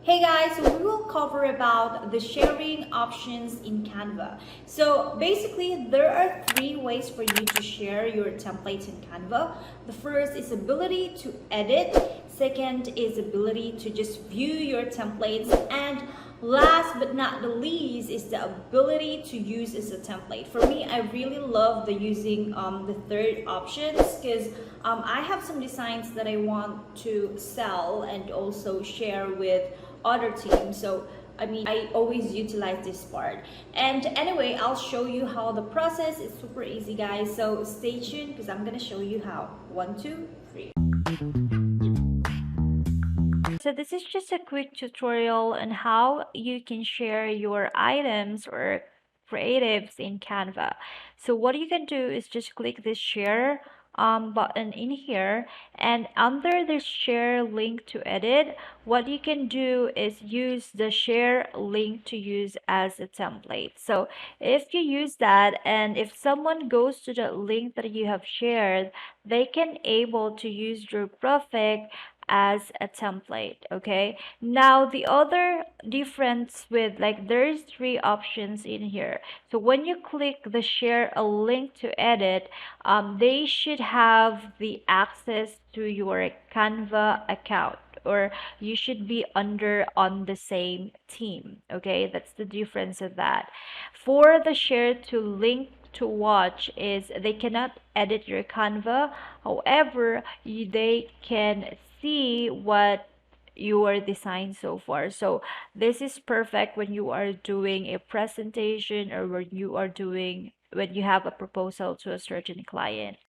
Hey guys, so we will cover about the sharing options in Canva. So basically, there are three ways for you to share your templates in Canva. The first is ability to edit. Second is ability to just view your templates. And last but not the least is the ability to use as a template. For me, I really love the using the third options because I have some designs that I want to sell and also share with other teams. So I mean, I always utilize this part. And anyway, I'll show you how the process is super easy, guys. So stay tuned because I'm gonna show you how. One, two, three. So this is just a quick tutorial on how you can share your items or creatives in Canva. So what you can do is just click this share button in here, and under the share link to edit, what you can do is use the share link to use as a template. So if you use that, and if someone goes to the link that you have shared, they can able to use your graphic as a template. Okay, now the other difference with, like, there's three options in here. So when you click the share a link to edit, they should have the access to your Canva account, or you should be under on the same team. Okay, that's the difference of that. For the share to link to watch, is they cannot edit your Canva. However, they can see what your design so far. So this is perfect when you are doing a presentation, or when you are doing when you have a proposal to a certain client.